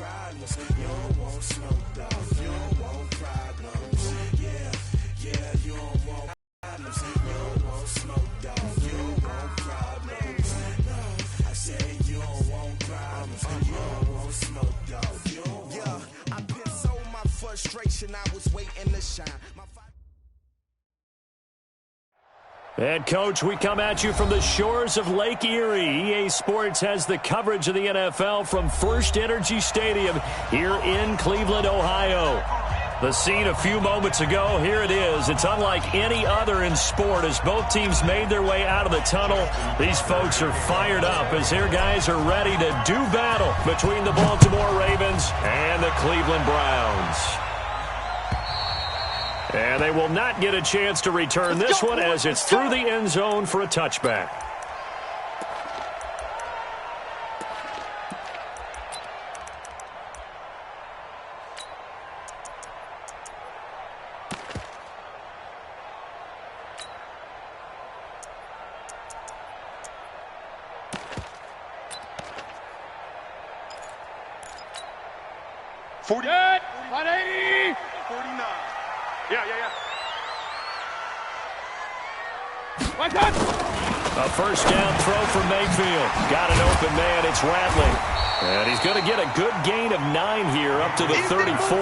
problems. You don't want smoke, dog. You don't want problems. Yeah, you don't want problems. You don't want smoke, dog. You don't want problems. No, I said you don't want problems. You don't want smoke, dog. You don't want. Yeah, I pissed so my frustration. I was waiting to shine. And, Coach, we come at you from the shores of Lake Erie. EA Sports has the coverage of the NFL from First Energy Stadium here in Cleveland, Ohio. The scene a few moments ago, here it is. It's unlike any other in sport as both teams made their way out of the tunnel. These folks are fired up as their guys are ready to do battle between the Baltimore Ravens and the Cleveland Browns. And they will not get a chance to return this one as it's through the end zone for a touchback. A first down throw for Mayfield. Got an open man. It's Rattling. And he's going to get a good gain of 9 here up to the 34.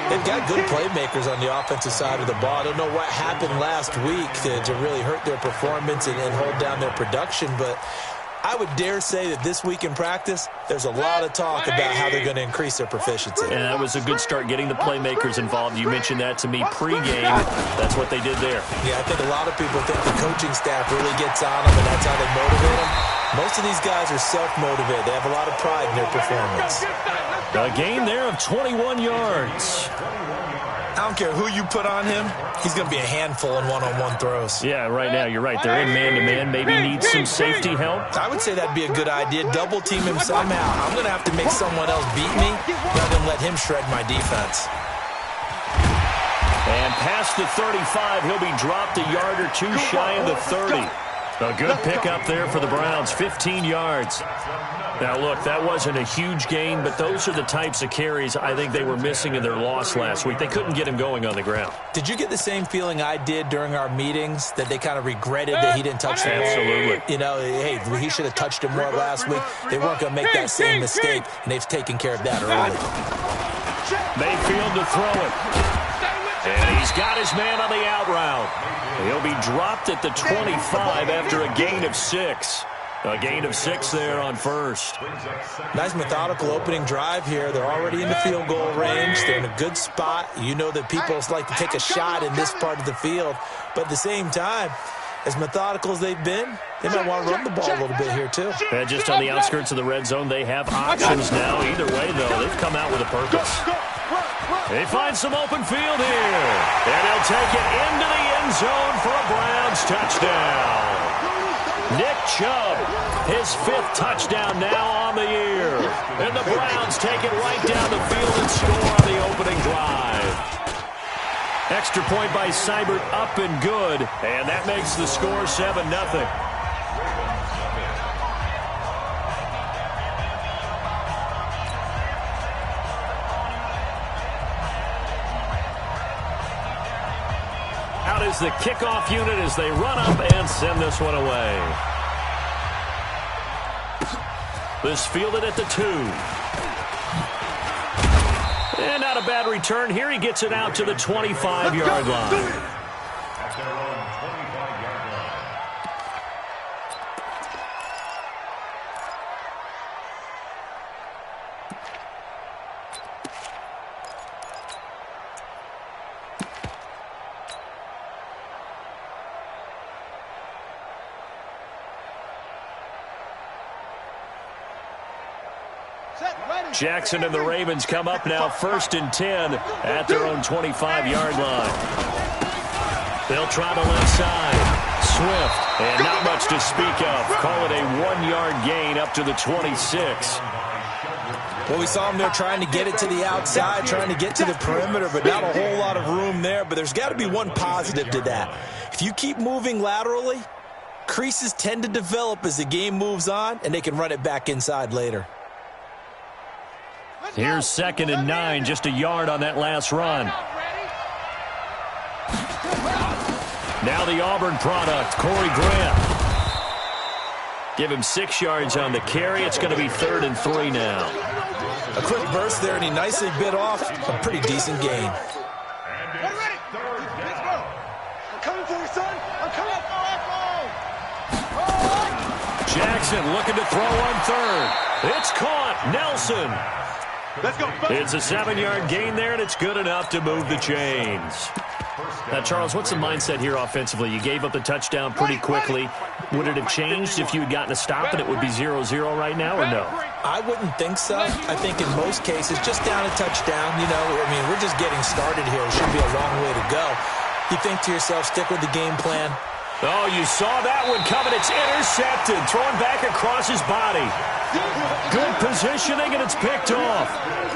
They've got good playmakers on the offensive side of the ball. I don't know what happened last week to really hurt their performance and hold down their production, but I would dare say that this week in practice, there's a lot of talk about how they're going to increase their proficiency. And that was a good start getting the playmakers involved. You mentioned that to me pregame. That's what they did there. Yeah, I think a lot of people think the coaching staff really gets on them, and that's how they motivate them. Most of these guys are self-motivated. They have a lot of pride in their performance. A gain there of 21 yards. I don't care who you put on him. He's going to be a handful in one-on-one throws. Yeah, right now, you're right. They're in man-to-man. Maybe need some safety help. I would say that'd be a good idea. Double team him somehow. I'm going to have to make someone else beat me rather than let him shred my defense. And past the 35, he'll be dropped a yard or two shy of the 30. A good pickup there for the Browns, 15 yards. Now, look, that wasn't a huge gain, but those are the types of carries I think they were missing in their loss last week. They couldn't get him going on the ground. Did you get the same feeling I did during our meetings, that they kind of regretted that he didn't touch the ball? Absolutely. You know, hey, he should have touched him more last week. They weren't going to make that same mistake, and they've taken care of that early. Mayfield to throw it. And he's got his man on the out route. He'll be dropped at the 25 after a gain of 6. A gain of 6 there on first. Nice methodical opening drive here. They're already in the field goal range. They're in a good spot. You know that people like to take a shot in this part of the field. But at the same time, as methodical as they've been, they might want to run the ball a little bit here too. And just on the outskirts of the red zone, they have options now. Either way, though, they've come out with a purpose. They find some open field here. And he'll take it into the end zone for a Browns touchdown. Nick Chubb, his 5th touchdown now on the year. And the Browns take it right down the field and score on the opening drive. Extra point by Seibert, up and good. And that makes the score 7-0. Out is the kickoff unit as they run up and send this one away. This fielded at the 2. And not a bad return. Here he gets it out to the 25-yard line. Jackson and the Ravens come up now 1st and 10 at their own 25-yard line. They'll try the left side. Swift, and not much to speak of. Call it a 1-yard gain up to the 26. Well, we saw him there trying to get it to the outside, trying to get to the perimeter, but not a whole lot of room there. But there's got to be one positive to that. If you keep moving laterally, creases tend to develop as the game moves on, and they can run it back inside later. Here's 2nd and 9, just a yard on that last run. Now the Auburn product, Corey Grant. Give him 6 yards on the carry. It's going to be 3rd and 3 now. A quick burst there, and he nicely bit off a pretty decent gain. Jackson looking to throw on 3rd. It's caught. Nelson. Let's go. It's a 7-yard gain there, and it's good enough to move the chains. Now, Charles, what's the mindset here offensively? You gave up the touchdown pretty quickly. Would it have changed if you had gotten a stop and it would be 0-0 right now, or no? I wouldn't think so. I think in most cases, just down a touchdown, we're just getting started here. It should be a long way to go. You think to yourself, stick with the game plan. Oh, you saw that one coming. It's intercepted. Thrown back across his body. Good positioning, and it's picked off.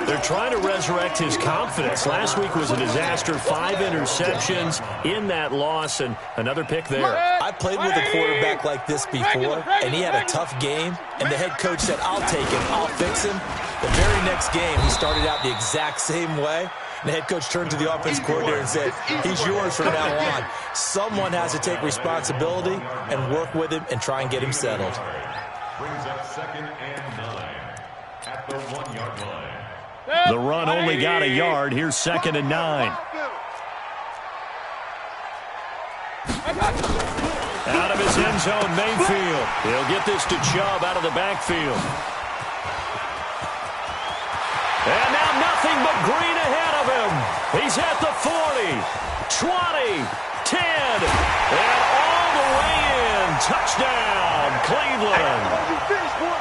They're trying to resurrect his confidence. Last week was a disaster. 5 interceptions in that loss, and another pick there. I played with a quarterback like this before, and he had a tough game, and the head coach said, I'll take him, I'll fix him. The very next game, he started out the exact same way. And the head coach turned to the offense coordinator and said, he's yours from now on. Someone has to take responsibility and work with him and try and get him settled. Brings up 2nd and 9 at the 1-yard line. The run only got a yard. Here's 2nd and 9. Out of his end zone, Mayfield. He'll get this to Chubb out of the backfield. And now nothing but green ahead of him. He's at the 40, 20, 10, and all the way in. Touchdown, Cleveland.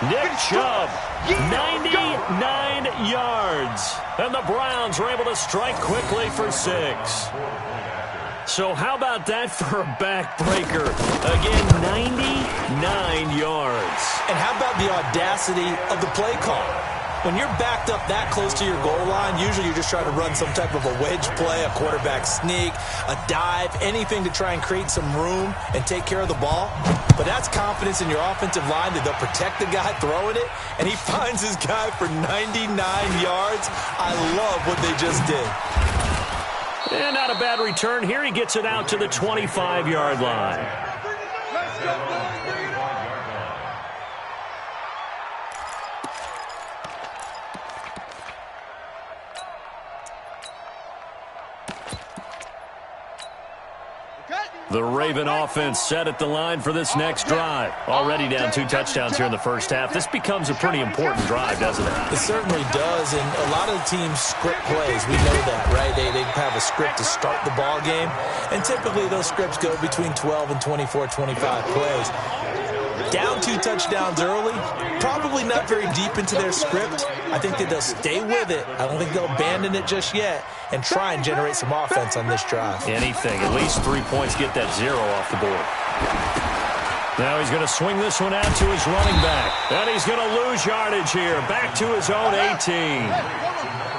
Nick Chubb, 99 yards. And the Browns were able to strike quickly for 6. So how about that for a backbreaker? Again, 99 yards. And how about the audacity of the play call? When you're backed up that close to your goal line, usually you're just trying to run some type of a wedge play, a quarterback sneak, a dive, anything to try and create some room and take care of the ball. But that's confidence in your offensive line that they'll protect the guy throwing it, and he finds his guy for 99 yards. I love what they just did. And not a bad return here. He gets it out to the 25-yard line. Let's go. The Raven offense set at the line for this next drive. Already down 2 touchdowns here in the first half. This becomes a pretty important drive, doesn't it? It certainly does, and a lot of teams script plays. We know that, right? They have a script to start the ball game, and typically those scripts go between 12 and 24, 25 plays. Down 2 touchdowns early, probably not very deep into their script. I think that they'll stay with it. I don't think they'll abandon it just yet and try and generate some offense on this drive. Anything. At least 3 points, get that 0 off the board. Now he's going to swing this one out to his running back. And he's going to lose yardage here. Back to his own 18.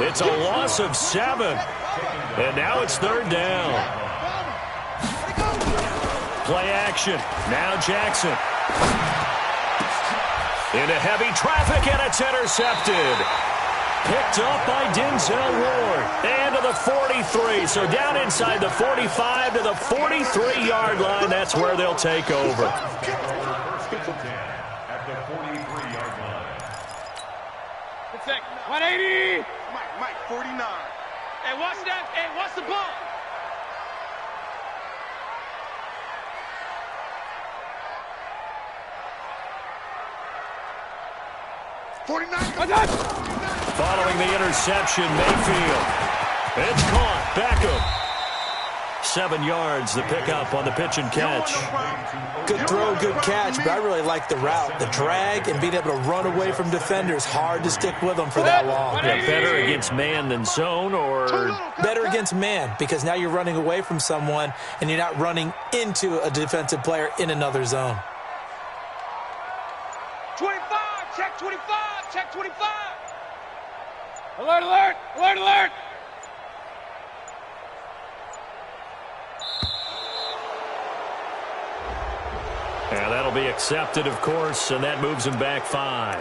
It's a loss of 7. And now it's 3rd down. Play action. Now Jackson. Into heavy traffic, and it's intercepted. Picked up by Denzel Ward. And to the 43. So down inside the 45 to the 43-yard line. That's where they'll take over. At the 43-yard line. 180. Mike, 49. Hey, watch that. Hey, watch the ball. Following the interception, Mayfield. It's caught. Beckham. 7 yards, the pickup on the pitch and catch. Good throw, good catch, but I really like the route. The drag and being able to run away from defenders, hard to stick with them for that long. Yeah, better against man than zone, or? Better against man, because now you're running away from someone and you're not running into a defensive player in another zone. 25, check 25, check 25. Alert, alert, alert, alert. Yeah, that'll be accepted, of course, and that moves him back 5.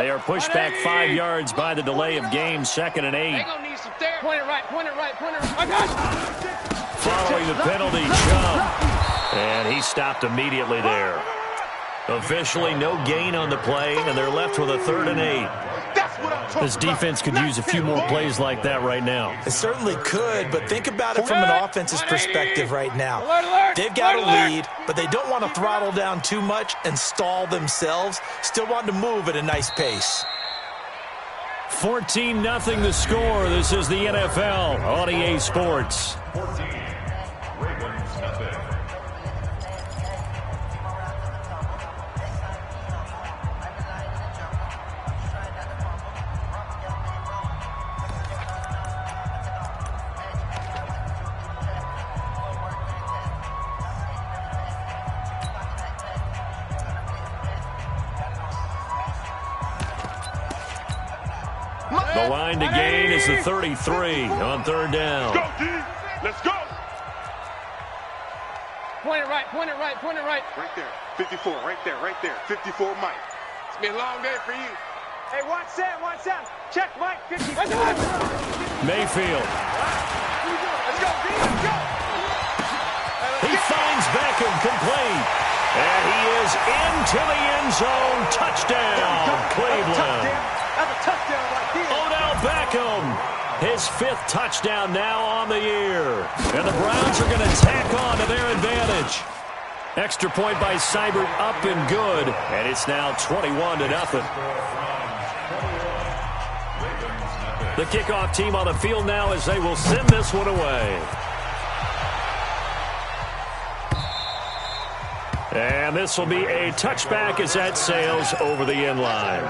They are pushed back 5 yards by the delay of game, 2nd and 8. They're going to need some therapy. Point it right, point it right, point it right. I got it. Following the penalty, Chubb. And he stopped immediately there. Officially no gain on the play, and they're left with a 3rd and 8. This defense could use a few more plays like that right now. It certainly could, but think about it from an offense's perspective right now. They've got a lead, but they don't want to throttle down too much and stall themselves. Still want to move at a nice pace. 14-0 the score. This is the NFL on EA Sports. 14, Ravens nothing. The line to gain is the 33 on 3rd down. Let's go, D. Let's go. Point it right, point it right, point it right. Right there. 54, right there, right there. 54, Mike. It's been a long day for you. Hey, watch Sam, watch Sam. Check Mike, 50. Mayfield. Let's go, D. Let's go. He finds Beckham complete. And he is into the end zone. Touchdown, Cleveland. That's a touchdown right there. Odell Beckham, his 5th touchdown now on the year. And the Browns are going to tack on to their advantage. Extra point by Seibert, up and good. And it's now 21-0. The kickoff team on the field now as they will send this one away. And this will be a touchback as that sails over the end line.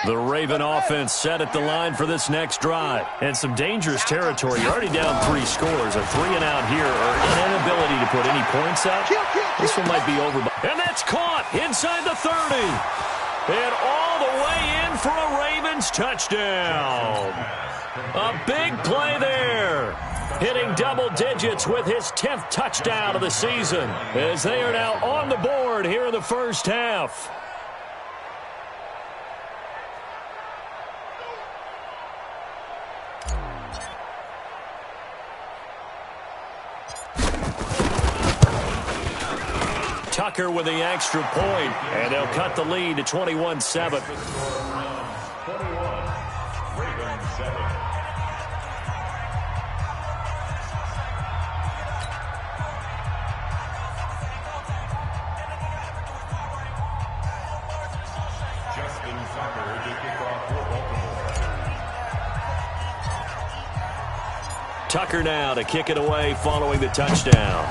The Raven offense set at the line for this next drive. And some dangerous territory. You're already down 3 scores. A 3-and-out here, or an inability to put any points up. This one might be over. And that's caught inside the 30. And all the way in for a Ravens touchdown. A big play there. Hitting double digits with his 10th touchdown of the season. As they are now on the board here in the first half. Tucker with the extra point, and they'll cut the lead to 21-7. 21, Ravens 7. Justin Tucker to kick off for Baltimore. Tucker now to kick it away following the touchdown.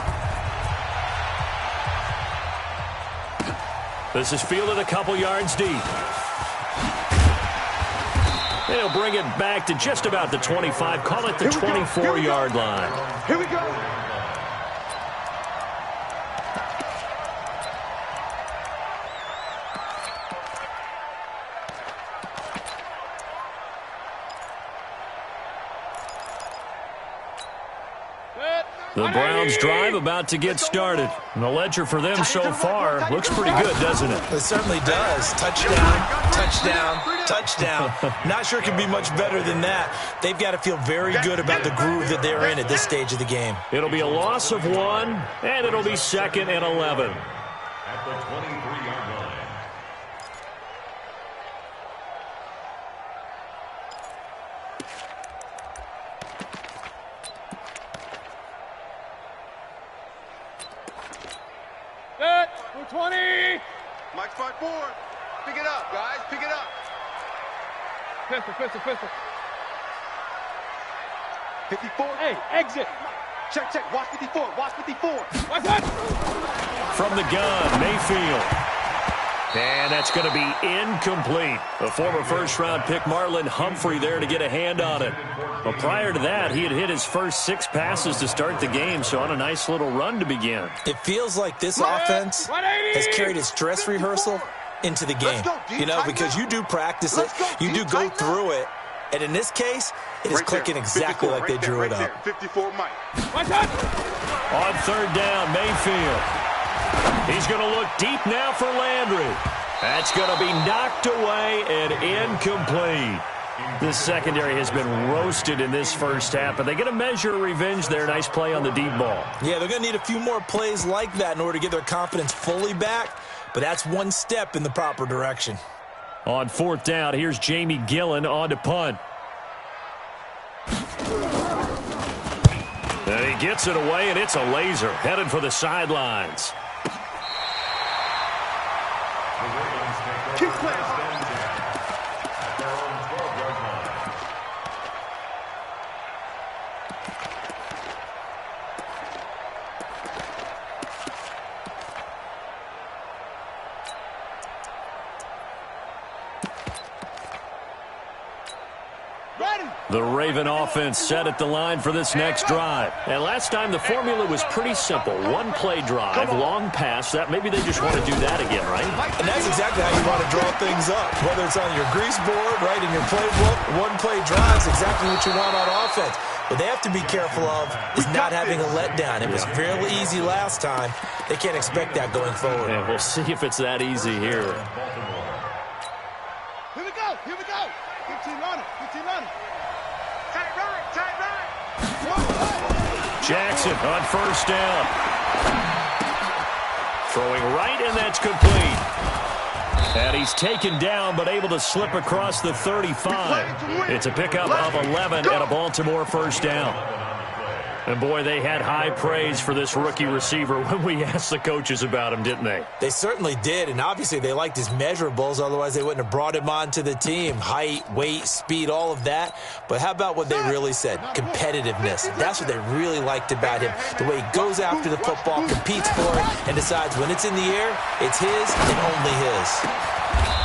This is fielded a couple yards deep. They'll bring it back to just about the 25. Call it the 24-yard line. Here we go. The Browns drive about to get started. And the ledger for them so far looks pretty good, doesn't it? It certainly does. Touchdown, touchdown, touchdown. Not sure it can be much better than that. They've got to feel very good about the groove that they're in at this stage of the game. It'll be a loss of 1, and it'll be 2nd and 11. At the 23-yard line. Set. 20. Mike's 5-4. Pick it up, guys. Pick it up. Pistol, pistol, pistol. 54. Hey, exit. Check, check. Watch 54. Watch 54. Watch that. From the gun, Mayfield. And that's going to be incomplete. The former first-round pick Marlon Humphrey there to get a hand on it. Well, prior to that, he had hit his first 6 passes to start the game, so on a nice little run to begin. It feels like this offense has carried its dress rehearsal into the game. You know, because you do practice it, you do go through it, and in this case, it is clicking exactly like they drew it up. 54 Mike. On third down, Mayfield. He's going to look deep now for Landry. That's going to be knocked away and incomplete. This secondary has been roasted in this first half, but they get a measure of revenge there. Nice play on the deep ball. Yeah, they're going to need a few more plays like that in order to get their confidence fully back, but that's one step in the proper direction. On fourth down, here's Jamie Gillen on to punt. And he gets it away, and it's a laser headed for the sidelines. Keep playing. The Raven offense set at the line for this next drive. And last time the formula was pretty simple. One play drive, long pass. That maybe they just want to do that again, right? And that's exactly how you want to draw things up. Whether it's on your grease board, right, in your playbook, one play drive is exactly what you want on offense. What they have to be careful of is not having a letdown. It was fairly easy last time. They can't expect that going forward. And we'll see if it's that easy here. Here we go. Here we go. 15 on it. 15 on it. Tight right, tight right. Jackson on first down. Throwing right, and that's complete. And he's taken down, but able to slip across the 35. It's a pickup of 11 and a Baltimore first down. And, boy, they had high praise for this rookie receiver when we asked the coaches about him, didn't they? They certainly did, and obviously they liked his measurables. Otherwise, they wouldn't have brought him onto the team. Height, weight, speed, all of that. But how about what they really said? Competitiveness. That's what they really liked about him. The way he goes after the football, competes for it, and decides when it's in the air, it's his and only his.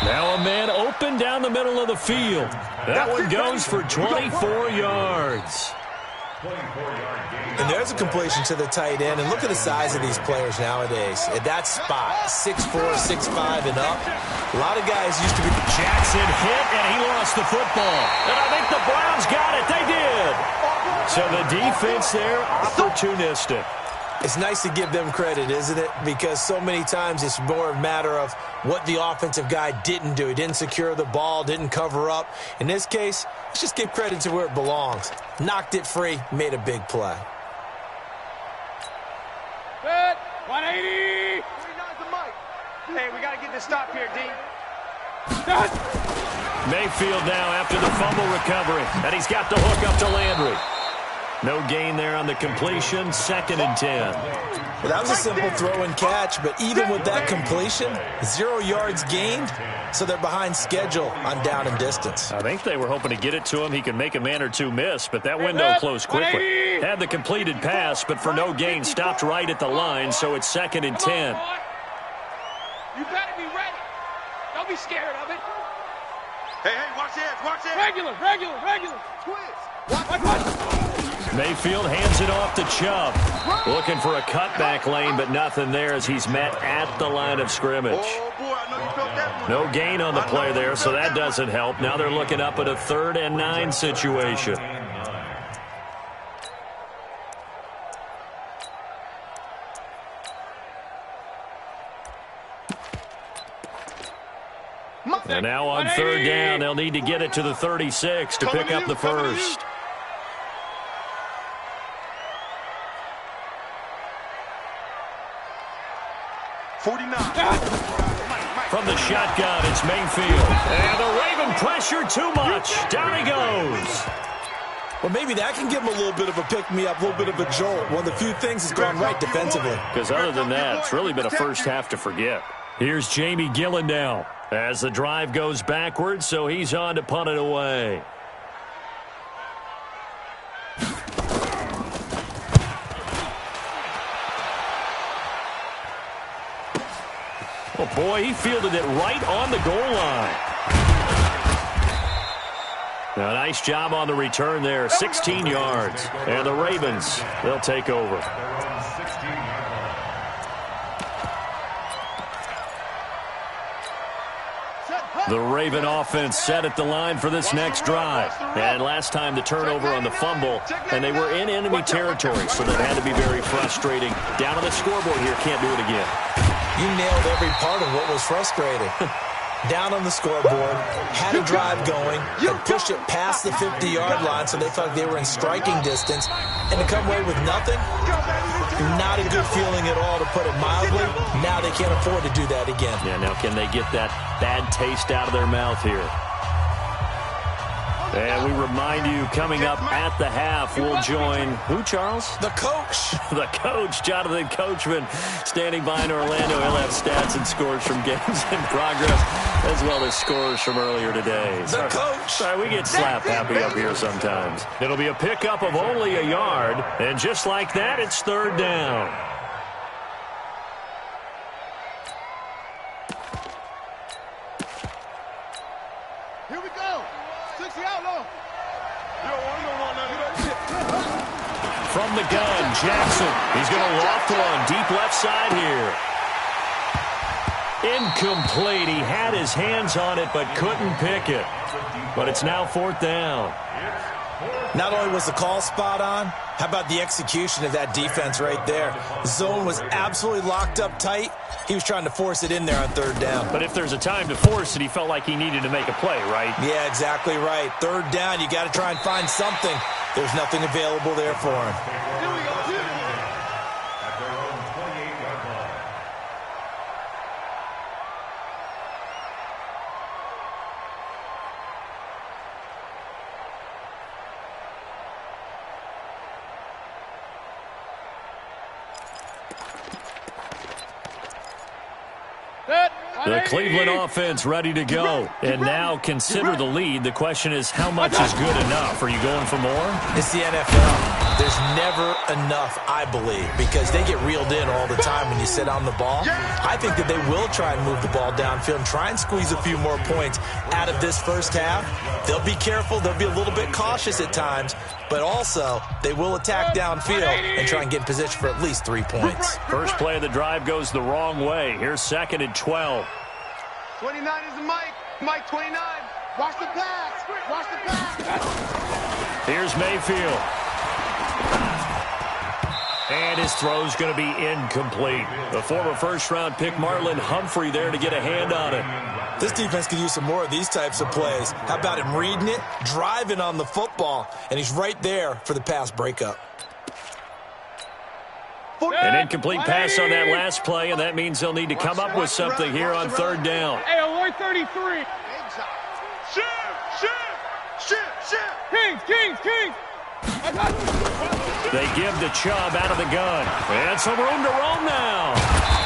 Now a man open down the middle of the field. That one goes for 24 yards. And there's a completion to the tight end. And look at the size of these players nowadays. At that spot, 6'4", 6'5", and up. A lot of guys used to be... Jackson hit, and he lost the football. And I think the Browns got it. They did. So the defense there, opportunistic. It's nice to give them credit, isn't it? Because so many times it's more a matter of what the offensive guy didn't do. He didn't secure the ball, didn't cover up. In this case, let's just give credit to where it belongs. Knocked it free, made a big play. Good. 180. 49's the mic. Hey, we got to get this stop here, D. Mayfield now after the fumble recovery. And he's got the hook up to Landry. No gain there on the completion, 2nd and 10. Well, that was a simple throw and catch, but even with that completion, 0 yards gained, so they're behind schedule on down and distance. I think they were hoping to get it to him. He could make a man or two miss, but that window closed quickly. Had the completed pass, but for no gain, stopped right at the line, so it's 2nd and 10. You better be ready. Don't be scared of it. Hey, watch the edge, watch the edge. Regular. Twist. Watch. Mayfield hands it off to Chubb. Looking for a cutback lane, but nothing there as he's met at the line of scrimmage. Oh, boy, I know you felt that one. No gain on the play there, so that doesn't help. Now they're looking up at a 3rd and 9 situation. And now on 3rd down, they'll need to get it to the 36 to pick up the first. From the shotgun, it's Mayfield. And the Raven pressure too much. Down he goes. Well, maybe that can give him a little bit of a pick-me-up, a little bit of a jolt. One of the few things that's gone right defensively. Because other than that, it's really been a first half to forget. Here's Jamie Gillen now as the drive goes backwards, so he's on to punt it away. Oh, boy, he fielded it right on the goal line. Now, nice job on the return there, 16 yards. And the Ravens, they'll take over. The Raven offense set at the line for this next drive. And last time the turnover on the fumble, and they were in enemy territory, so that had to be very frustrating. Down on the scoreboard here, can't do it again. You nailed every part of what was frustrating. Down on the scoreboard, had a drive going, had pushed it past the 50-yard line so they felt like they were in striking distance, and to come away with nothing, not a good feeling at all, to put it mildly. Now they can't afford to do that again. Yeah, now can they get that bad taste out of their mouth here? And we remind you, coming up at the half, we'll join who, Charles? The coach. The coach, Jonathan Coachman, standing by in Orlando. He'll have stats and scores from games in progress, as well as scores from earlier today. The coach. Sorry, we get slap happy up here sometimes. It'll be a pickup of only a yard, and just like that, it's third down. Here we go. 60 out low. From the gun, Jackson. He's going to loft one deep left side here. Incomplete. He had his hands on it but couldn't pick it. But it's now fourth down. Not only was the call spot on, how about the execution of that defense right there? Zone was absolutely locked up tight. He was trying to force it in there on third down. But if there's a time to force it, he felt like he needed to make a play, right? Yeah, exactly right. Third down, you got to try and find something. There's nothing available there for him. Here we go. At their own 28-yard line. The Cleveland offense ready to go. And now consider the lead. The question is, how much is good enough? Are you going for more? It's the NFL. There's never enough, I believe, because they get reeled in all the time when you sit on the ball. I think that they will try and move the ball downfield and try and squeeze a few more points out of this first half. They'll be careful. They'll be a little bit cautious at times, but also they will attack downfield and try and get in position for at least 3 points. First play of the drive goes the wrong way. Here's second and 12. 29 is the Mike. Mike 29. Watch the pass. Watch the pass. Here's Mayfield. And his throw's going to be incomplete. The former first-round pick Marlon Humphrey there to get a hand on it. This defense could use some more of these types of plays. How about him reading it, driving on the football, and he's right there for the pass breakup. An incomplete pass on that last play, and that means they'll need to come up with something here on third down. Hey, alert 33. Shoot. Kings. I got They give the Chubb out of the gun. And some room to roam now.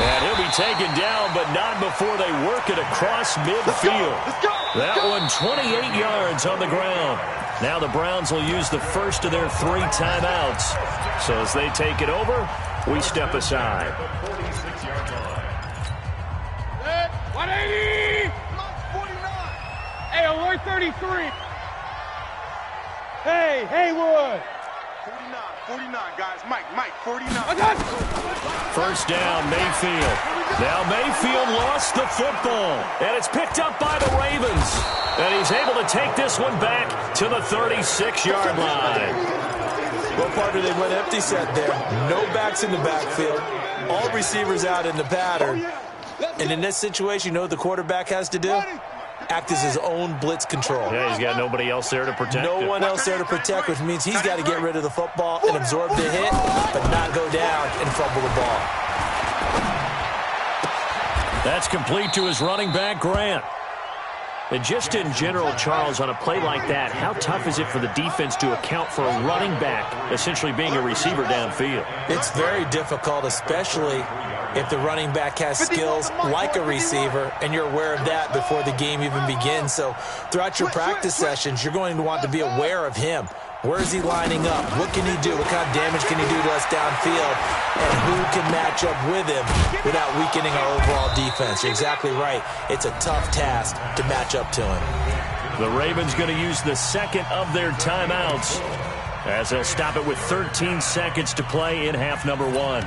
And he'll be taken down, but not before they work it across midfield. That one 28 yards on the ground. Now the Browns will use the first of their 3 timeouts. So as they take it over, we step aside. 46-yard line. 180. Hey, alert 33. Hey, Haywood. 49, guys. Mike, 49. I got First down, Mayfield. Now Mayfield lost the football, and it's picked up by the Ravens. And he's able to take this one back to the 36-yard line. Well, partner, they went empty set there. No backs in the backfield. All receivers out in the pattern. And in this situation, you know what the quarterback has to do? Act as his own blitz control. Yeah, he's got nobody else there to protect No him. one else there to protect, which means he's got to get rid of the football and absorb the hit, but not go down and fumble the ball. That's complete to his running back, Grant. And just in general, Charles, on a play like that, how tough is it for the defense to account for a running back essentially being a receiver downfield? It's very difficult, especially if the running back has skills like a receiver, and you're aware of that before the game even begins. So throughout your practice sessions, you're going to want to be aware of him. Where is he lining up? What can he do? What kind of damage can he do to us downfield? And who can match up with him without weakening our overall defense? You're exactly right. It's a tough task to match up to him. The Ravens going to use the second of their timeouts as they'll stop it with 13 seconds to play in half number 1.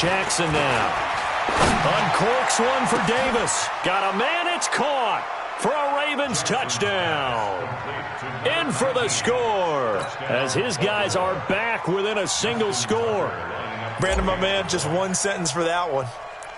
Jackson now. Uncorks one for Davis. Got a man, it's caught for a Ravens touchdown. In for the score as his guys are back within a single score. Brandon, my man, just one sentence for that one.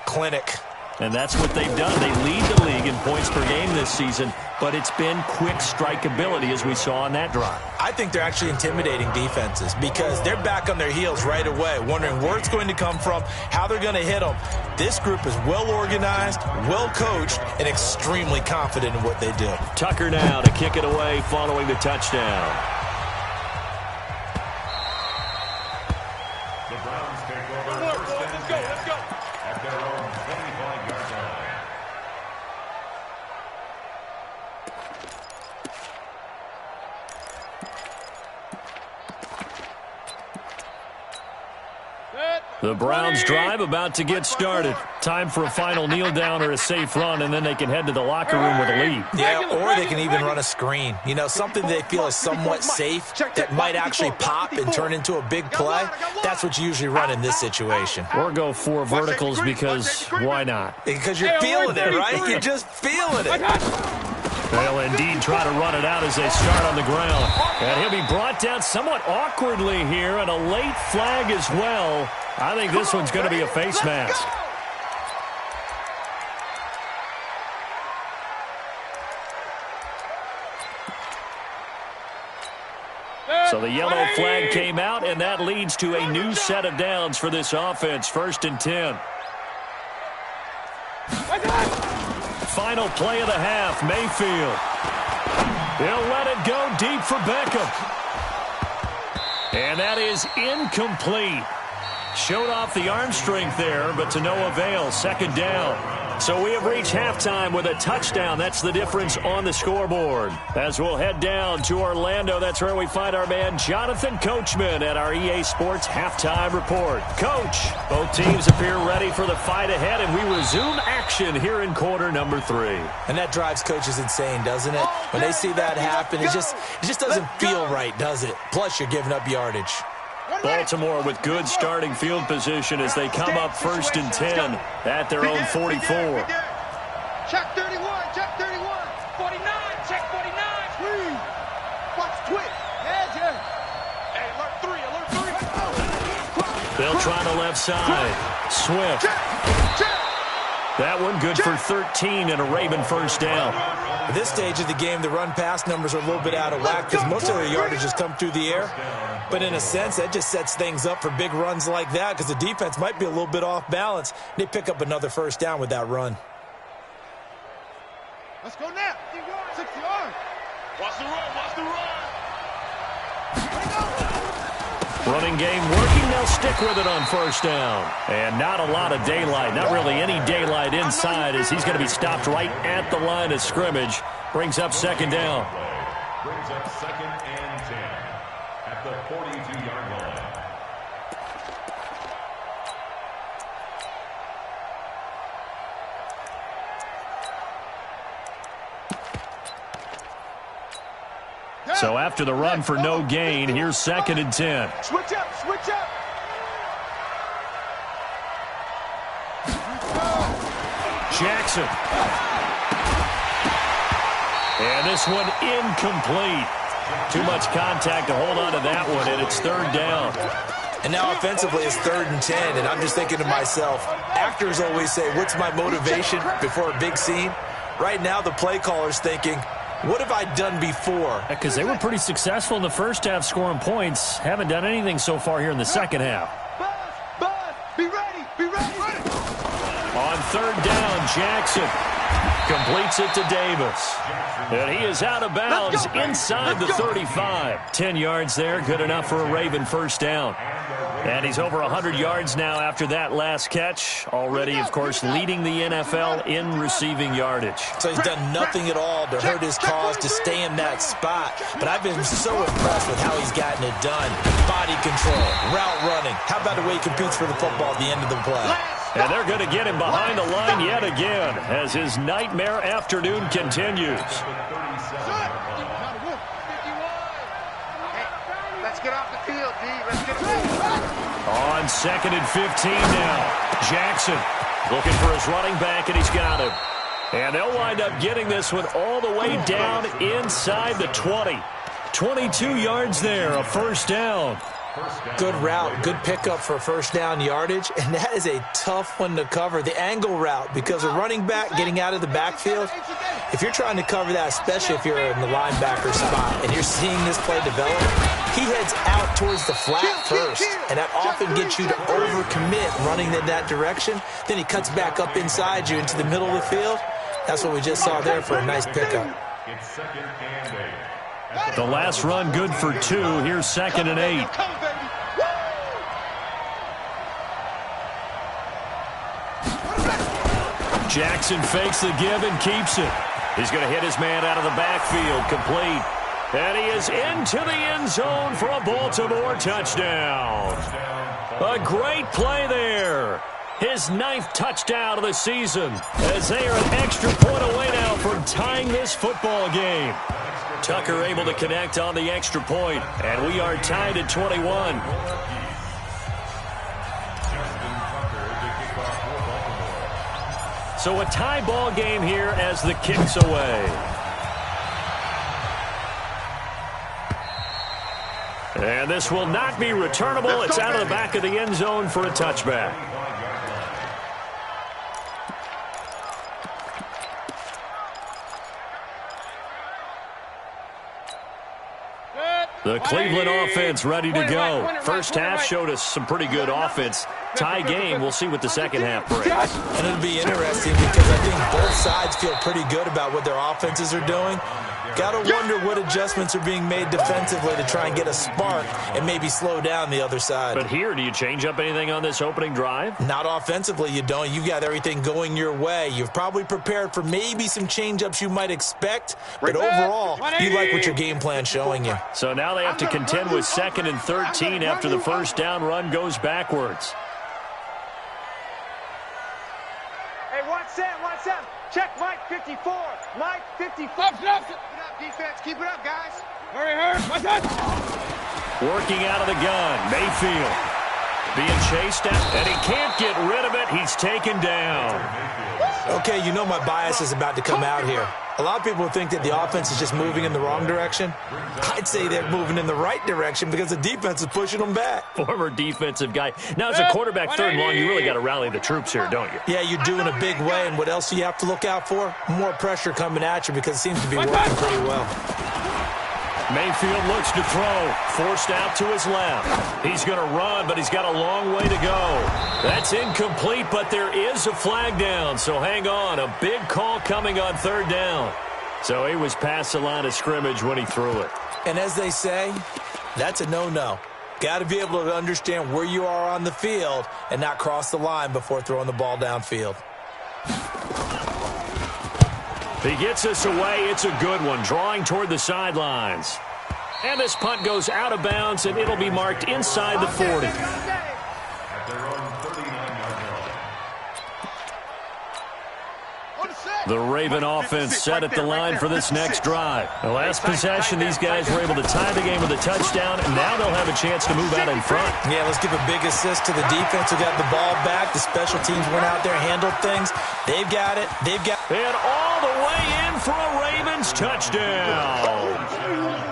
Clinic. And that's what they've done. They lead the league in points per game this season, but it's been quick strikeability as we saw on that drive. I think they're actually intimidating defenses because they're back on their heels right away, wondering where it's going to come from, how they're going to hit them. This group is well organized, well coached, and extremely confident in what they do. Tucker now to kick it away following the touchdown. The Browns take over first and 10 at their own 25-yard line. The Browns drive about to get started. Time for a final kneel down or a safe run, and then they can head to the locker room with a lead. Yeah, or they can even run a screen. You know, something they feel is somewhat safe that might actually pop and turn into a big play. That's what you usually run in this situation. Or go four verticals because why not? Because you're feeling it, right? You're just feeling it. They'll indeed try to run it out as they start on the ground. And he'll be brought down somewhat awkwardly here, and a late flag as well. I think this one's going to be a face mask. So the yellow flag came out, and that leads to a new set of downs for this offense. 1st and 10. Final play of the half, Mayfield. He'll let it go deep for Beckham. And that is incomplete. Showed off the arm strength there, but to no avail. 2nd down. So we have reached halftime with a touchdown. That's the difference on the scoreboard. As we'll head down to Orlando, that's where we find our man Jonathan Coachman at our EA Sports Halftime Report. Coach, both teams appear ready for the fight ahead, and we resume action here in quarter number 3. And that drives coaches insane, doesn't it? When they see that happen, it just doesn't feel right, does it? Plus, you're giving up yardage. Baltimore with good starting field position as they come up 1st and 10 at their own 44. Check 31, check 31. 49, check 49. Please. Watch twitch. Hey, alert 3. They'll try the left side. Swift. That one good for 13 and a Raven 1st down. At this stage of the game, the run-pass numbers are a little bit out of whack because most of their yardage has come through the air. But in a sense, that just sets things up for big runs like that because the defense might be a little bit off balance. They pick up another 1st down with that run. Let's go now. 60 yards. Watch the run, watch the run. Running game working. They'll stick with it on 1st down. And not a lot of daylight. Not really any daylight inside as he's going to be stopped right at the line of scrimmage. Brings up 2nd down. Brings up 2nd and 10 at the 42-yard line. So after the run for no gain, here's 2nd and 10. Switch up, switch up. Jackson. And this one incomplete. Too much contact to hold on to that one, and it's 3rd down. And now offensively, it's 3rd and 10, and I'm just thinking to myself, actors always say, what's my motivation before a big scene? Right now, the play caller's thinking, what have I done before? Because they were pretty successful in the 1st half scoring points. Haven't done anything so far here in the 2nd half. Buzz, be ready, be ready. On 3rd down, Jackson completes it to Davis. And he is out of bounds inside the 35. 10 yards there, good enough for a Raven 1st down. And he's over 100 yards now after that last catch. Already, of course, leading the NFL in receiving yardage. So he's done nothing at all to hurt his cause to stay in that spot. But I've been so impressed with how he's gotten it done. Body control, route running. How about the way he competes for the football at the end of the play? And they're going to get him behind the line yet again as his nightmare afternoon continues. Let's get off the field, D. Let's get it. On 2nd and 15 now. Jackson looking for his running back, and he's got him. And they'll wind up getting this one all the way down inside the 20. 22 yards there, a first down. Good route, good pickup for first down yardage, and that is a tough one to cover, the angle route, because a running back getting out of the backfield, if you're trying to cover that, especially if you're in the linebacker spot and you're seeing this play develop, he heads out towards the flat first, and that often gets you to overcommit running in that direction. Then he cuts back up inside you into the middle of the field. That's what we just saw there for a nice pickup. It's 2nd and 8. The last run good for 2. Here's 2nd and 8. Jackson fakes the give and keeps it. He's going to hit his man out of the backfield, complete. And he is into the end zone for a Baltimore touchdown. A great play there. His 9th touchdown of the season, as they are an extra point away now from tying this football game. Tucker able to connect on the extra point, and we are tied at 21. So a tie ball game here as the kick's away. And this will not be returnable. It's out of the back of the end zone for a touchback. The Cleveland offense ready to go. First half showed us some pretty good offense. Tie game. We'll see what the second half brings. And it'll be interesting because I think both sides feel pretty good about what their offenses are doing. Got to wonder what adjustments are being made defensively to try and get a spark and maybe slow down the other side. But here, do you change up anything on this opening drive? Not offensively, you don't. You've got everything going your way. You've probably prepared for maybe some change-ups you might expect, but overall, you like what your game plan's showing you. So now they have to contend with 2nd and 13 after the first down run goes backwards. Hey, 1-7. Check Mike 54. Mike 54. Keep it up, defense. Keep it up, guys. Hurry, hurry. Watch out. Working out of the gun, Mayfield being chased out, and he can't get rid of it. He's taken down. Okay, you know my bias is about to come out here. A lot of people think that the offense is just moving in the wrong direction. I'd say they're moving in the right direction because the defense is pushing them back. Former defensive guy. Now, as a quarterback, 3rd and long, you really got to rally the troops here, don't you? Yeah, you do in a big way, and what else do you have to look out for? More pressure coming at you because it seems to be working pretty well. Mayfield looks to throw. Forced out to his left. He's going to run, but he's got a long way to go. That's incomplete, but there is a flag down, so hang on. A big call coming on 3rd down. So he was past the line of scrimmage when he threw it. And as they say, that's a no-no. Got to be able to understand where you are on the field and not cross the line before throwing the ball downfield. He gets us away. It's a good one, drawing toward the sidelines. And this punt goes out of bounds, and it'll be marked inside the 40. The Raven offense set at the line for this next drive. The last possession, these guys were able to tie the game with a touchdown, and now they'll have a chance to move out in front. Yeah, let's give a big assist to the defense who got the ball back. The special teams went out there, handled things. They've got it. And all the way in for a Ravens touchdown.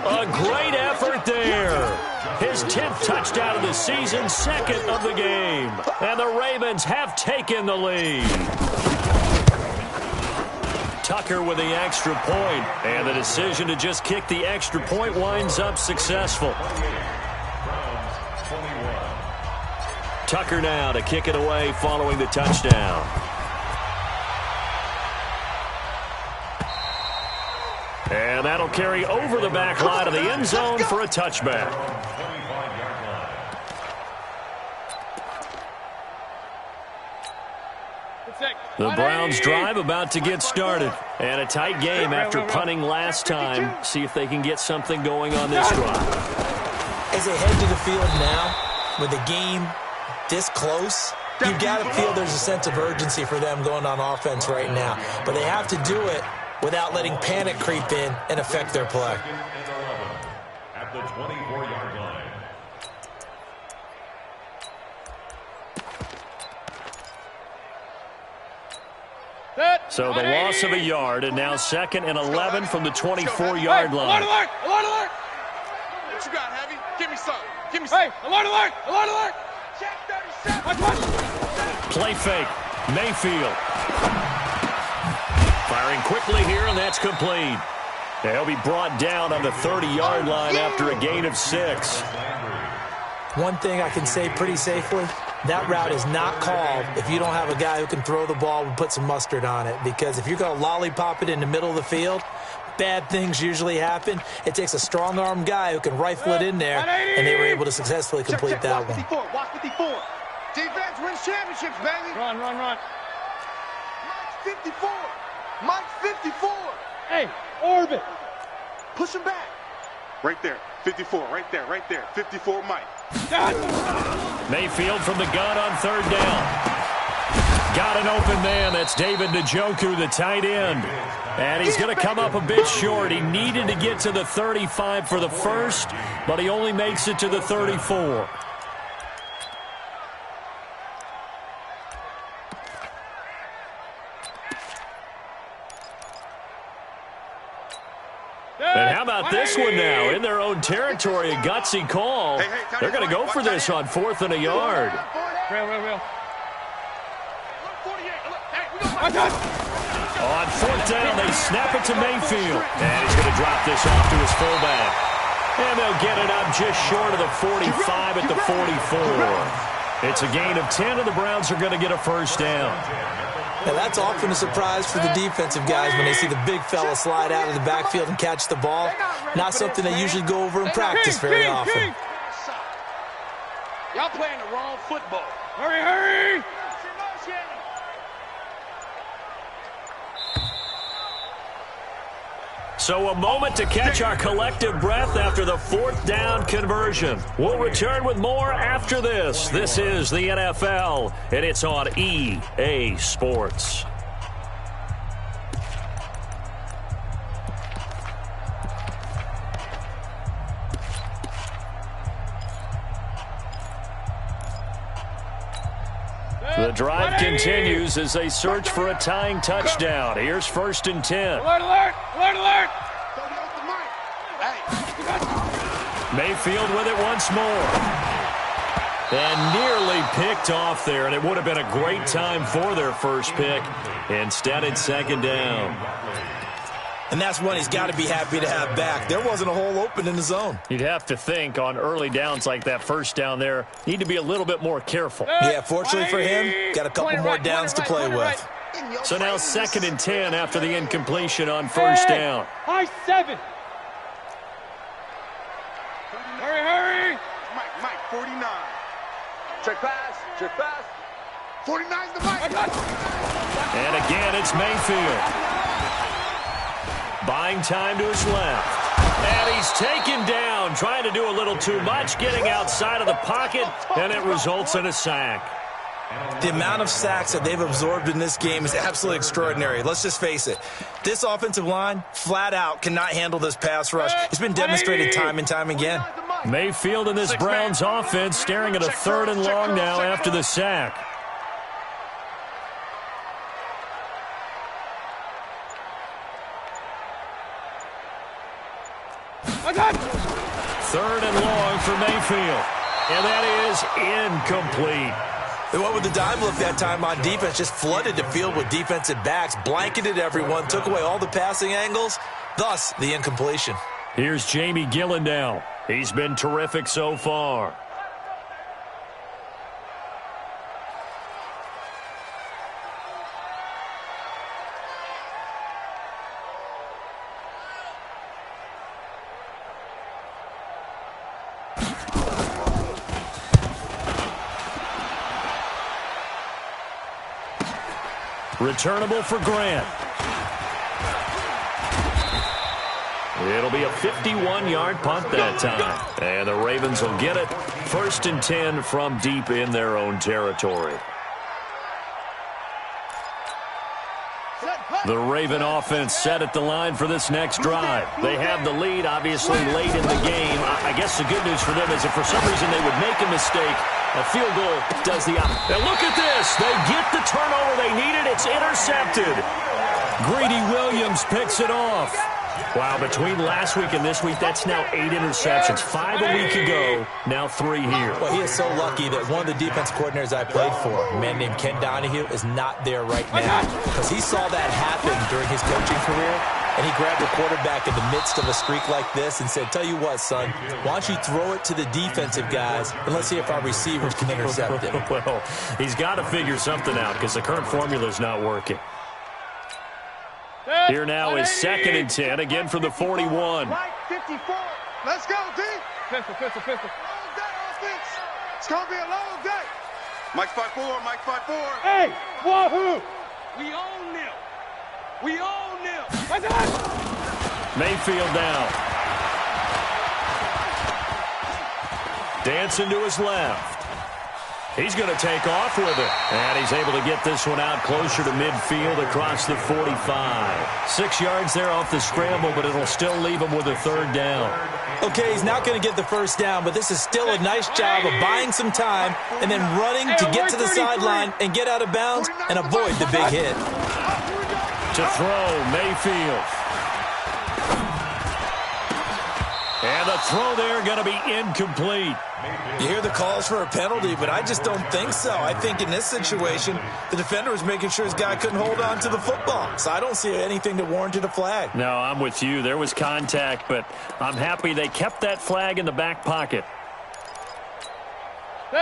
A great effort there. His 10th touchdown of the season, 2nd of the game. And the Ravens have taken the lead. Tucker with the extra point, and the decision to just kick the extra point winds up successful. Tucker now to kick it away following the touchdown. And that'll carry over the back line of the end zone for a touchback. The Browns drive about to get started. And a tight game after punting last time. See if they can get something going on this drive. As they head to the field now, with the game this close, you've got to feel there's a sense of urgency for them going on offense right now. But they have to do it without letting panic creep in and affect their play. At the 24-yard line. So the loss of a yard, and now 2nd and 11 from the 24-yard line. Alert, alert, alert! What you got, Heavy? Give me some. Give me some. Hey, alert, alert, alert, alert! Check 37. Play fake. Mayfield. Firing quickly here, and that's complete. He'll be brought down on the 30-yard line after a gain of 6. One thing I can say pretty safely, that route is not called if you don't have a guy who can throw the ball and put some mustard on it. Because if you're going to lollipop it in the middle of the field, bad things usually happen. It takes a strong-arm guy who can rifle it in there, and they were able to successfully complete that one. Watch 54. Defense wins championships, baby. Run, run, run. Mike's 54. Mike's 54. Hey, orbit. Push him back. Right there. 54. Right there. Right there. 54, Mike. Mayfield from the gun on 3rd down. Got an open man. That's David Njoku, the tight end. And he's going to come up a bit short. He needed to get to the 35 for the first, but he only makes it to the 34. And how about this one now? In their own territory, a gutsy call. They're going to go for this on 4th and a yard. Real. On 4th down, they snap it to Mayfield. And he's going to drop this off to his fullback. And they'll get it up just short of the 45 at the 44. It's a gain of 10, and the Browns are going to get a first down. Now, that's often a surprise for the defensive guys when they see the big fella slide out of the backfield and catch the ball. Not something they usually go over in practice very often. Y'all playing the wrong football. Hurry! So a moment to catch our collective breath after the 4th down conversion. We'll return with more after this. This is the NFL, and it's on EA Sports. The drive continues as they search for a tying touchdown. Here's 1st and 10. Alert! Mayfield with it once more. And nearly picked off there, and it would have been a great time for their first pick. Instead, it's 2nd down. And that's one he's got to be happy to have back. There wasn't a hole open in the zone. You'd have to think on early downs like that, 1st down there, need to be a little bit more careful. Yeah, fortunately for him, got a couple more downs to play with. So now 2nd and 10 after the incompletion on 1st down. High 7. Hurry! Mike, 49. Check pass. 49's the Mike. And again, it's Mayfield. Buying time to his left. And he's taken down, trying to do a little too much, getting outside of the pocket, and it results in a sack. The amount of sacks that they've absorbed in this game is absolutely extraordinary. Let's just face it. This offensive line, flat out, cannot handle this pass rush. It's been demonstrated time and time again. Mayfield in this Browns offense staring at a 3rd and long now after the sack. Third and long for Mayfield. And that is incomplete. And what with the dime look that time on defense, just flooded the field with defensive backs, blanketed everyone, took away all the passing angles, thus the incompletion. Here's Jamie Gillen now. He's been terrific so far. Returnable for Grant. It'll be a 51-yard punt that time. And the Ravens will get it. 1st and 10 from deep in their own territory. Set, The Raven offense set at the line for this next drive. They have the lead, obviously, late in the game. I guess the good news for them is if for some reason they would make a mistake, a field goal does the opposite. Now look at this. They get the turnover they needed. It's intercepted. Greedy Williams picks it off. Wow, between last week and this week, that's now 8 interceptions. 5 a week ago, now 3 here. Well, he is so lucky that one of the defense coordinators I played for, a man named Ken Donahue, is not there right now because he saw that happen during his coaching career, and he grabbed the quarterback in the midst of a streak like this and said, tell you what, son, why don't you throw it to the defensive guys, and let's see if our receivers can intercept it. Well, he's got to figure something out because the current formula is not working. Here now is 2nd and 10, again from the 41. Mike 54. Let's go, D. Pistol. Long day, offense. It's going to be a long day. Mike 5-4, Mike 5-4. Hey, wahoo. We own them. We own them. Mayfield down. Dancing to his left. He's going to take off with it. And he's able to get this one out closer to midfield across the 45. 6 yards there off the scramble, but it'll still leave him with a 3rd down. Okay, he's not going to get the 1st down, but this is still a nice job of buying some time and then running to get to the sideline and get out of bounds and avoid the big hit. To throw, Mayfield. And the throw there going to be incomplete. You hear the calls for a penalty, but I just don't think so. I think in this situation, the defender was making sure his guy couldn't hold on to the football. So I don't see anything that warranted a flag. No, I'm with you. There was contact, but I'm happy they kept that flag in the back pocket.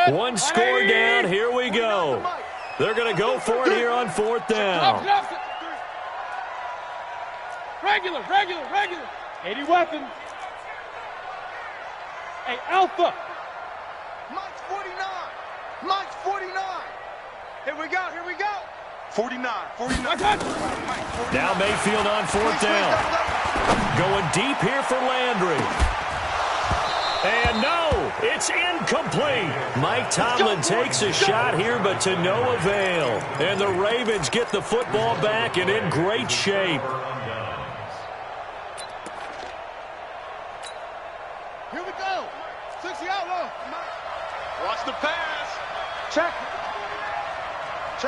One score down. Here we go. They're going to go for it here on 4th down. Regular. 80 weapons. Hey, Alpha. Mike's 49. Here we go. 49. Now Mayfield on 4th down. Going deep here for Landry. And no, it's incomplete. Mike Tomlin takes a shot here, but to no avail. And the Ravens get the football back and in great shape. Here we go. 60 outlaw. Watch the pass. Check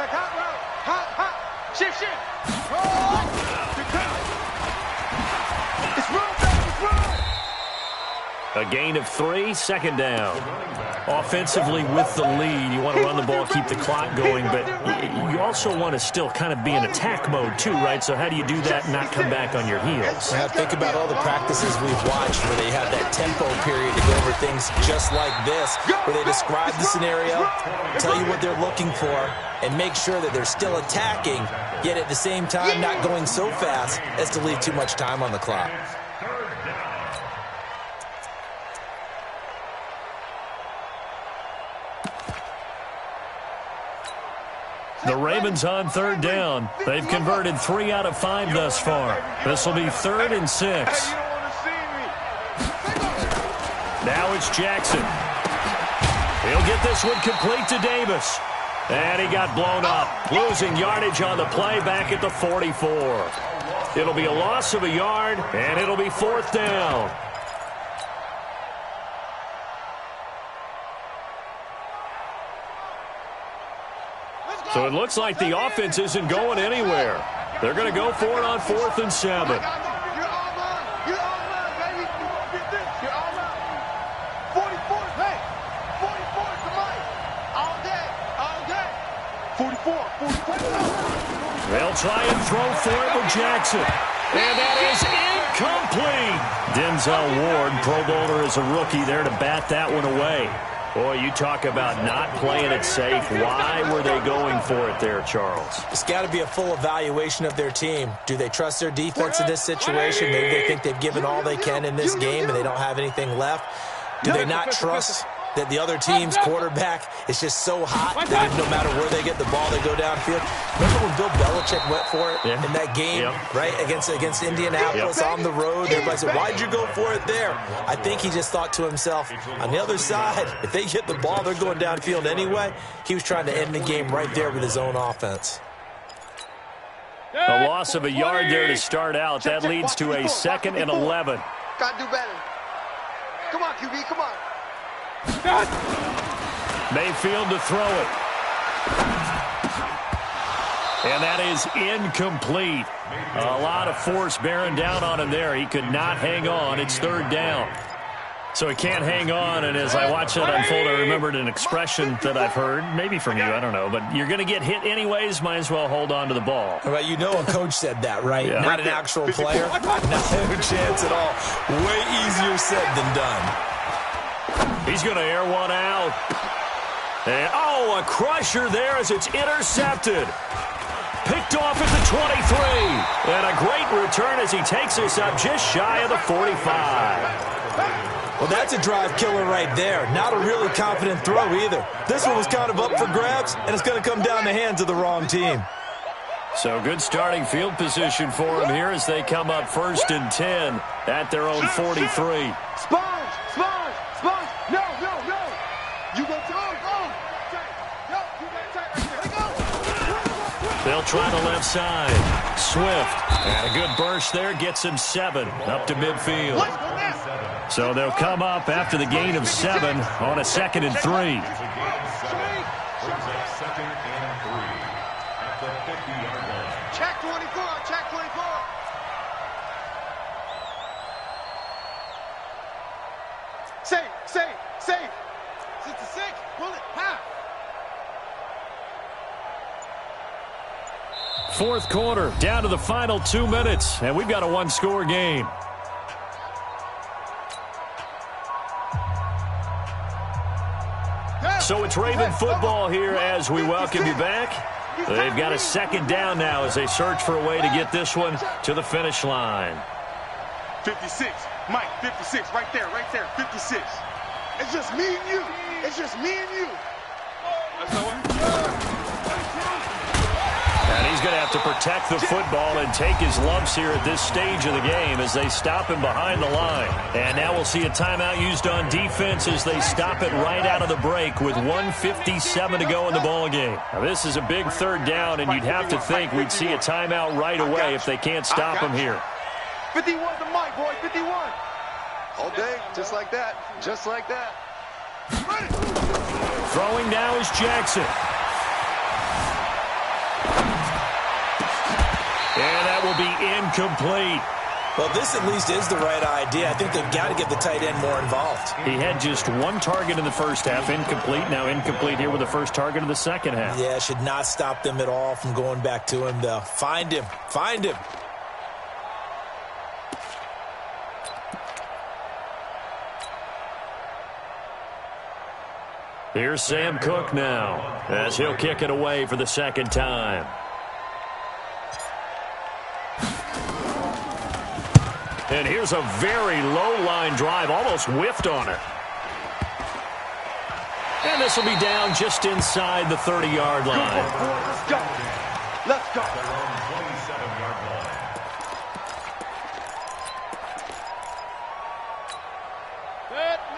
hot route. Hot. Shift. It's run, baby. It's run. A gain of 3, 2nd down. Offensively with the lead, you want to run the ball, keep the clock going, but you also want to still kind of be in attack mode too, right? So how do you do that and not come back on your heels? Now think about all the practices we've watched where they have that tempo period to go over things just like this, where they describe the scenario, tell you what they're looking for, and make sure that they're still attacking, yet at the same time not going so fast as to leave too much time on the clock. The Ravens on 3rd down. They've converted 3 out of 5 thus far. This will be 3rd and 6. Now it's Jackson. He'll get this one complete to Davis. And he got blown up. Losing yardage on the play back at the 44. It'll be a loss of a yard, and it'll be 4th down. So it looks like the offense isn't going anywhere. They're going to go for it on 4th and 7. You're all mine, baby. You're all mine. 44, hey. 44 is the mic. All day. 44. They'll try and throw for it with Jackson. And that is incomplete. Denzel Ward, Pro Bowler as a rookie, there to bat that one away. Boy, you talk about not playing it safe. Why were they going for it there, Charles? It's got to be a full evaluation of their team. Do they trust their defense in this situation? Maybe they think they've given all they can in this game and they don't have anything left. Do they not trust that the other team's quarterback is just so hot that no matter where they get the ball, they go downfield? Remember when Bill Belichick went for it in that game, right, against Indianapolis on the road? Everybody said, why'd you go for it there? I think he just thought to himself, on the other side, if they get the ball, they're going downfield anyway. He was trying to end the game right there with his own offense. A loss of a yard there to start out. That leads to a 2nd and 11. Gotta do better. Come on, QB, come on. Mayfield to throw it. And that is incomplete. A lot of force bearing down on him there. He could not hang on. It's 3rd down. So he can't hang on, and as I watch that unfold, I remembered an expression that I've heard, maybe from you, I don't know, but you're going to get hit anyways, might as well hold on to the ball. Well, you know a coach said that, right? Yeah. Not an actual player. No chance at all. Way easier said than done. He's going to air one out. And, oh, a crusher there as it's intercepted. Picked off at the 23. And a great return as he takes us up just shy of the 45. Well, that's a drive killer right there. Not a really confident throw either. This one was kind of up for grabs, and it's going to come down the hands of the wrong team. So good starting field position for them here as they come up 1st and 10 at their own 43. Sponge! No! You go to They'll try the left side. Swift. And a good burst there gets him 7 up to midfield. So they'll come up after the gain of 7 on a 2nd and 3. 2nd and 3 at the 50-yard line. Check 24. Safe. 66. Bullet. Half. 4th quarter, down to the final 2 minutes, and we've got a 1-score game. So it's Raven football here as we welcome you back. They've got a 2nd down now as they search for a way to get this one to the finish line. 56. Mike, 56. Right there. 56. It's just me and you. And he's going to have to protect the football and take his lumps here at this stage of the game as they stop him behind the line. And now we'll see a timeout used on defense as they stop it right out of the break with 1:57 to go in the ball game. Now, this is a big 3rd down, and you'd have to think we'd see a timeout right away if they can't stop him here. 51 to Mike, boy. 51. All day, just like that. Throwing now is Jackson. And that will be incomplete. Well, this at least is the right idea. I think they've got to get the tight end more involved. He had just 1 target in the first half, incomplete. Now incomplete here with the first target of the second half. Yeah, should not stop them at all from going back to him, though. Find him. Here's Sam Cook now as he'll kick it away for the 2nd time. And here's a very low line drive, almost whiffed on it. And this will be down just inside the 30-yard line. Let's go.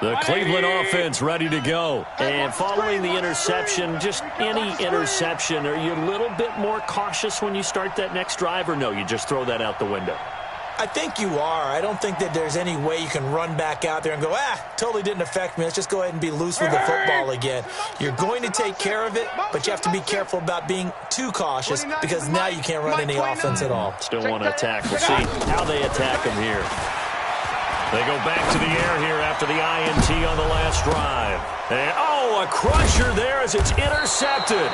The Cleveland offense ready to go. And following the interception, just any interception, are you a little bit more cautious when you start that next drive, or no, you just throw that out the window? I think you are. I don't think that there's any way you can run back out there and go, totally didn't affect me. Let's just go ahead and be loose with the football again. You're going to take care of it, but you have to be careful about being too cautious because now you can't run any offense at all. Still want to attack. We'll see how they attack him here. They go back to the air here after the INT on the last drive. And, a crusher there as it's intercepted.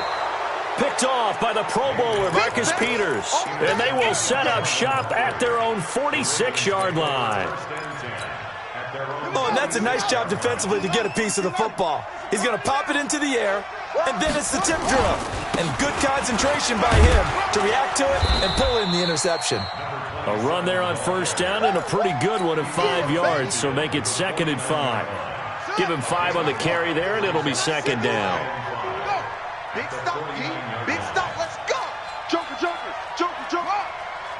Picked off by the Pro Bowler, Marcus Peters. And they will set up shop at their own 46-yard line. Oh, and that's a nice job defensively to get a piece of the football. He's going to pop it into the air, and then it's the tip drill. And good concentration by him to react to it and pull in the interception. A run there on 1st down and a pretty good one of 5 yards, so make it 2nd and 5. Give him 5 on the carry there, and it'll be 2nd down. Big stop, King. Big stop. Let's go. Joker.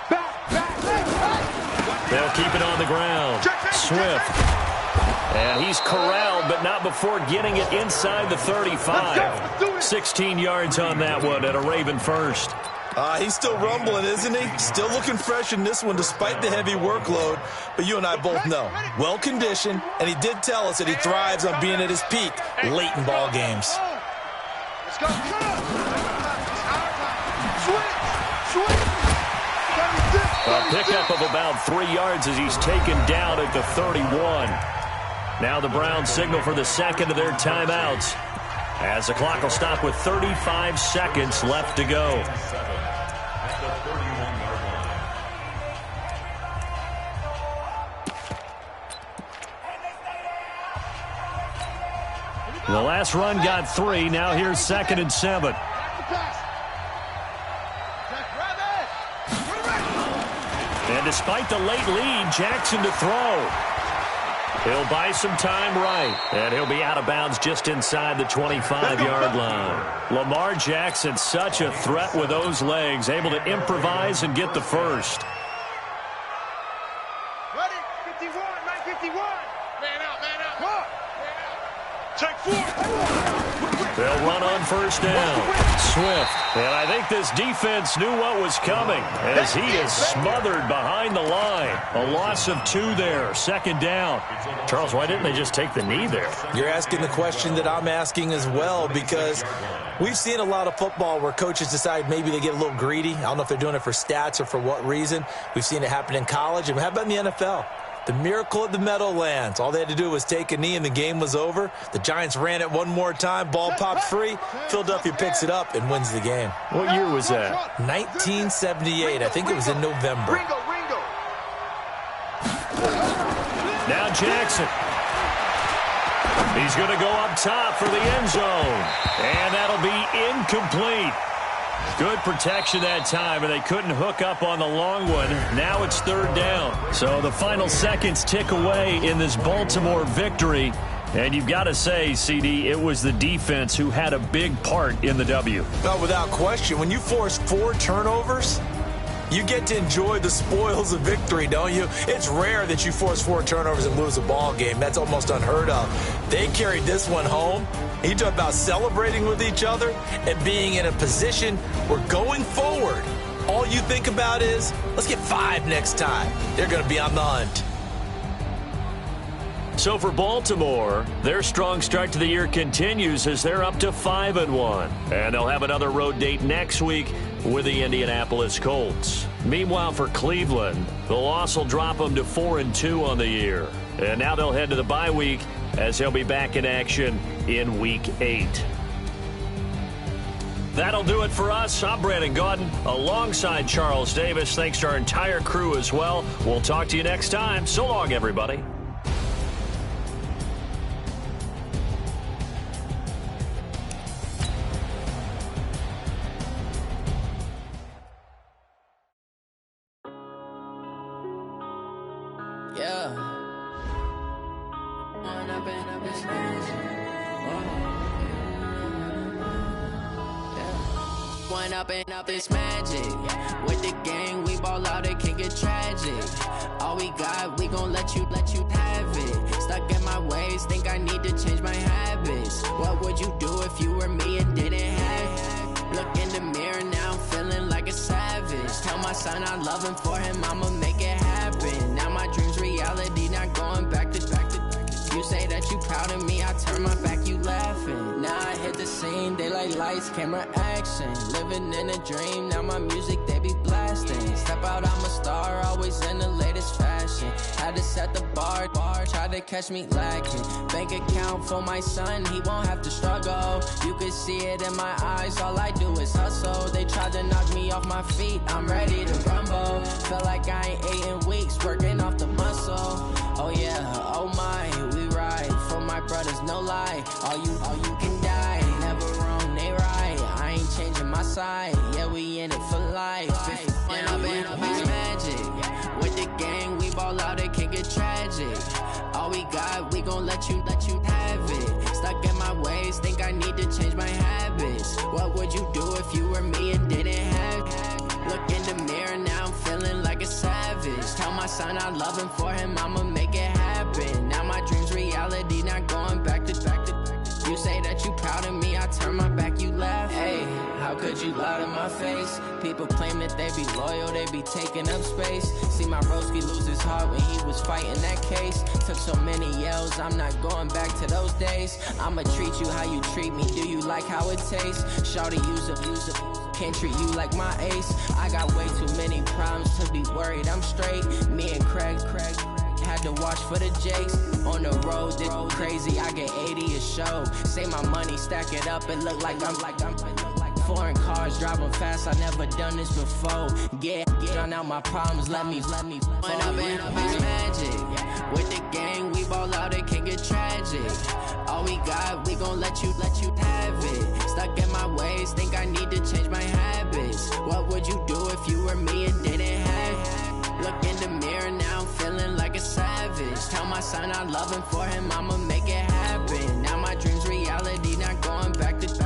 Back. They'll keep it on the ground. Swift. And he's corralled, but not before getting it inside the 35. 16 yards on that one at a Raven first. He's still rumbling, isn't he? Still looking fresh in this one despite the heavy workload. But you and I both know, well-conditioned, and he did tell us that he thrives on being at his peak late in ball games. Let's go. A pickup of about 3 yards as he's taken down at the 31. Now the Browns signal for the second of their timeouts, as the clock will stop with 35 seconds left to go. The last run got 3. Now here's 2nd and 7. And despite the late lead, Jackson to throw. He'll buy some time right, and he'll be out of bounds just inside the 25-yard line. Lamar Jackson, such a threat with those legs, able to improvise and get the first. Ready? 51, 951. Man out, man out. Man out. Check 4. They'll run on first down. Swift. And I think this defense knew what was coming as he is smothered behind the line. A loss of 2 there. 2nd down. Charles, why didn't they just take the knee there? You're asking the question that I'm asking as well, because we've seen a lot of football where coaches decide maybe they get a little greedy. I don't know if they're doing it for stats or for what reason. We've seen it happen in college. And how about in the NFL? The miracle of the Meadowlands. All they had to do was take a knee and the game was over. The Giants ran it one more time. Ball popped free. Philadelphia picks it up and wins the game. What year was that? 1978. I think it was in November. Ringo. Now Jackson. He's going to go up top for the end zone. And that'll be incomplete. Good protection that time, and they couldn't hook up on the long one. Now it's 3rd down. So the final seconds tick away in this Baltimore victory. And you've got to say, CD, it was the defense who had a big part in the W. No, without question. When you force 4 turnovers, you get to enjoy the spoils of victory, don't you? It's rare that you force 4 turnovers and lose a ball game. That's almost unheard of. They carried this one home. You talk about celebrating with each other and being in a position where going forward, all you think about is, let's get 5 next time. They're going to be on the hunt. So for Baltimore, their strong start to the year continues as they're up to 5-1. And they'll have another road date next week with the Indianapolis Colts. Meanwhile, for Cleveland, the loss will drop them to 4-2 on the year. And now they'll head to the bye week as they'll be back in action in Week 8. That'll do it for us. I'm Brandon Gaudin alongside Charles Davis. Thanks to our entire crew as well. We'll talk to you next time. So long, everybody. Up this magic with the gang, we ball out, it can get tragic. All we got, we gon' let you have it. Stuck in my ways, think I need to change my habits. What would you do if you were me and didn't have it? Look in the mirror now, I'm feeling like a savage. Tell my son I love him, for him I'ma make it happen. Now my dream's reality, not going back to. You say that you proud of me, I turn my back, you laughing. Now I hit the scene, daylight lights, camera action. Living in a dream, now my music, they be blasting. Step out, I'm a star, always in the latest fashion. Had to set the bar, try to catch me lacking. Bank account for my son, he won't have to struggle. You can see it in my eyes, all I do is hustle. They tried to knock me off my feet, I'm ready to rumble. Felt like I ain't ate in weeks, working off the muscle. Oh yeah, oh my, we ride for my brothers, no lie. All you can die, never wrong, they right. I ain't changing my side, yeah, we in it for life. And I've been magic with the gang, we ball out, it can get tragic. All we got, we gon' let you have it. Stuck in my ways, think I need to change my habits. What would you do if you were me and didn't have it? Look in the mirror now, I'm feeling like a savage. Tell my son I love him, for him I'ma make it happen. Now my dream's reality, not going back to. You say that you proud of me, I turn my back, you laugh. Hey, how could would you lie to my face? People claim that they be loyal, they be taking up space. See my broski lose his heart when he was fighting that case. Took so many yells, I'm not going back to those days. I'ma treat you how you treat me, do you like how it tastes? Shawty, use up, can't treat you like my ace. I got way too many problems to be worried, I'm straight. Me and Craig had to watch for the Jakes. On the road, this crazy, I get 80 a show. Say my money, stack it up, it look like I'm foreign cars, driving fast, I never done this before. Drown out my problems, let me When up is magic. With the gang, we ball out, it can get tragic. All we got, we gon' let you have it. Stuck in my ways, think I need to change my habits. What would you do if you were me and didn't have it? Look in the mirror now, I'm feeling like a savage. Tell my son I love him, for him I'ma make it happen. Now my dream's reality, not going back to.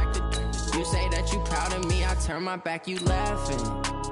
You say that you proud of me, I turn my back, you laughing.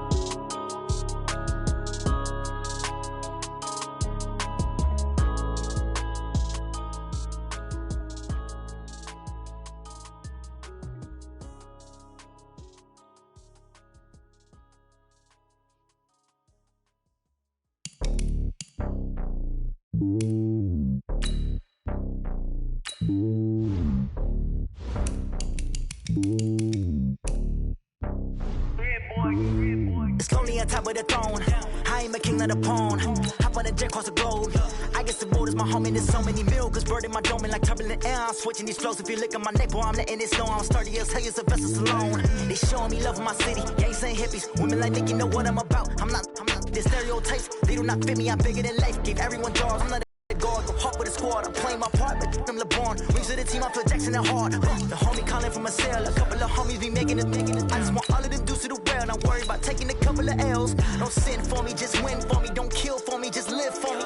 It's lonely on top of the throne. I am a king of the pawn. Hop on a jet across the globe. I guess the world is my home and there's so many milkers bird in my dome and like turbulent air. I'm switching these flows. If you look at my neck, boy, I'm letting it snow. I'm sturdy as hell as a vessel alone. They showing me love in my city. Gangs ain't hippies. Women like Nick, you know what I'm about. I'm not the stereotypes. They do not fit me. I'm bigger than life. Gave everyone jaws. I'm not a guard. Go hard with a squad. I'm playing my part, but I'm LeBron. Wings of the team, I feel Jackson and hard. The homie calling from a cell. A couple of homies be making it. I just want all of them dudes to the well. Not worry about taking a couple of L's. Don't sin for me, just win for me. Don't kill for me, just live for me.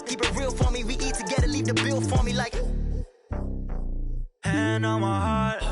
Keep it real for me. We eat together, leave the bill for me like. Hand on my heart,